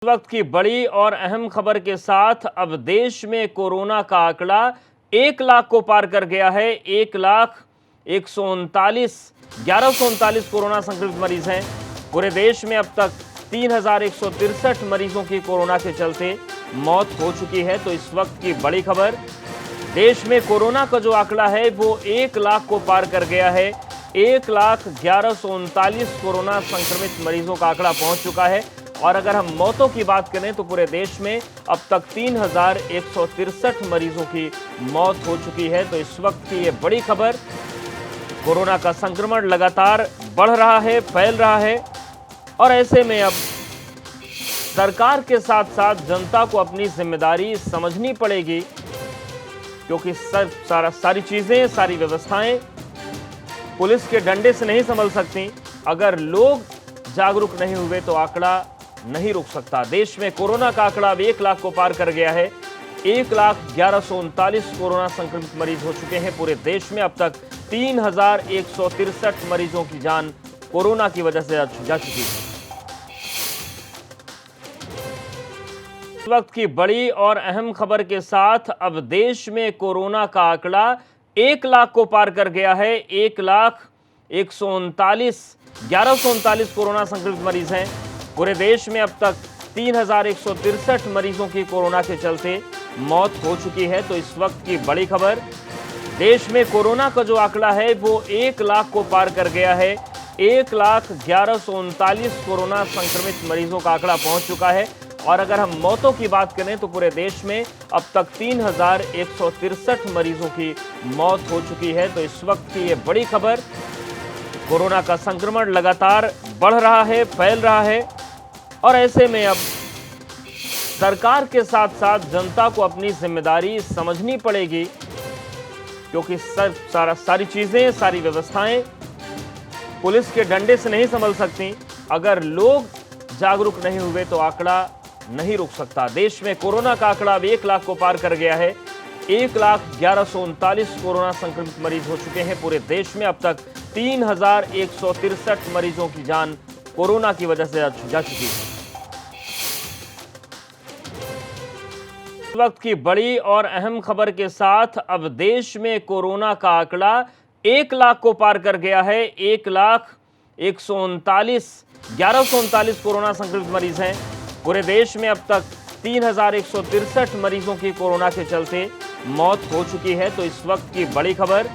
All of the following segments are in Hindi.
वक्त की बड़ी और अहम खबर के साथ अब देश में कोरोना का आंकड़ा 1 लाख को पार कर गया है। 1,139 कोरोना संक्रमित मरीज हैं। पूरे देश में अब तक 3,163 मरीजों की कोरोना के चलते मौत हो चुकी है। तो इस वक्त की बड़ी खबर, देश में कोरोना का जो आंकड़ा है वो 1 लाख को पार कर गया है। 1,1139 कोरोना संक्रमित मरीजों का आंकड़ा पहुंच चुका है। और अगर हम मौतों की बात करें तो पूरे देश में अब तक 3,163 मरीजों की मौत हो चुकी है। तो इस वक्त की ये बड़ी खबर, कोरोना का संक्रमण लगातार बढ़ रहा है, फैल रहा है और ऐसे में अब सरकार के साथ साथ जनता को अपनी जिम्मेदारी समझनी पड़ेगी, क्योंकि सारी चीजें, सारी व्यवस्थाएं पुलिस के डंडे से नहीं संभल सकती। अगर लोग जागरूक नहीं हुए तो आंकड़ा नहीं रुक सकता। देश में कोरोना का आंकड़ा अब 1 लाख को पार कर गया है। 1,1139 कोरोना संक्रमित मरीज हो चुके हैं। पूरे देश में अब तक 3,163 मरीजों की जान कोरोना की वजह से जा चुकी है। इस वक्त की बड़ी और अहम खबर के साथ अब देश में कोरोना का आंकड़ा 1 लाख को पार कर गया है। 1,1139 कोरोना संक्रमित मरीज हैं। पूरे देश में अब तक 3,163 मरीजों की कोरोना के चलते मौत हो चुकी है। तो इस वक्त की बड़ी खबर, देश में कोरोना का जो आंकड़ा है वो 1 लाख को पार कर गया है। 1,1139 कोरोना संक्रमित मरीजों का आंकड़ा पहुंच चुका है। और अगर हम मौतों की बात करें तो पूरे देश में अब तक 3,163 मरीजों की मौत हो चुकी है। तो इस वक्त की ये बड़ी खबर, कोरोना का संक्रमण लगातार बढ़ रहा है, फैल रहा है और ऐसे में अब सरकार के साथ साथ जनता को अपनी जिम्मेदारी समझनी पड़ेगी, क्योंकि सारी चीजें, सारी व्यवस्थाएं पुलिस के डंडे से नहीं संभल सकती। अगर लोग जागरूक नहीं हुए तो आंकड़ा नहीं रुक सकता। देश में कोरोना का आंकड़ा अब 1 लाख को पार कर गया है। 1,1139 कोरोना संक्रमित मरीज हो चुके हैं। पूरे देश में अब तक 3,163 मरीजों की जान कोरोना की वजह से जा चुकी है। इस वक्त की बड़ी और अहम खबर के साथ अब देश में कोरोना का आंकड़ा 1 लाख को पार कर गया है। 1,1139 कोरोना संक्रमित मरीज हैं। पूरे देश में अब तक 3,163 मरीजों की कोरोना के चलते मौत हो चुकी है। तो इस वक्त की बड़ी खबर,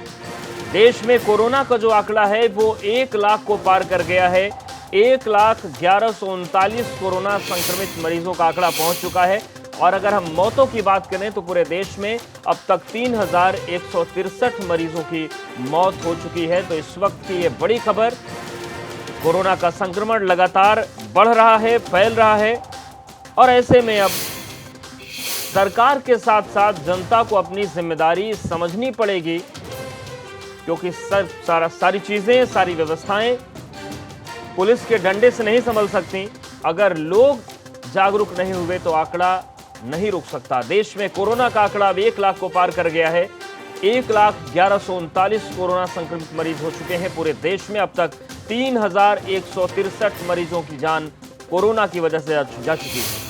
देश में कोरोना का जो आंकड़ा है वो 1 लाख को पार कर गया है। 1,1139 कोरोना संक्रमित मरीजों का आंकड़ा पहुंच चुका है। और अगर हम मौतों की बात करें तो पूरे देश में अब तक 3,163 मरीजों की मौत हो चुकी है। तो इस वक्त की ये बड़ी खबर, कोरोना का संक्रमण लगातार बढ़ रहा है, फैल रहा है और ऐसे में अब सरकार के साथ साथ जनता को अपनी जिम्मेदारी समझनी पड़ेगी, क्योंकि सारी चीजें, सारी व्यवस्थाएं पुलिस के डंडे से नहीं संभल सकती। अगर लोग जागरूक नहीं हुए तो आंकड़ा नहीं रुक सकता। देश में कोरोना का आंकड़ा अब 1 लाख को पार कर गया है। 1,1139 कोरोना संक्रमित मरीज हो चुके हैं। पूरे देश में अब तक 3,163 मरीजों की जान कोरोना की वजह से जा चुकी है।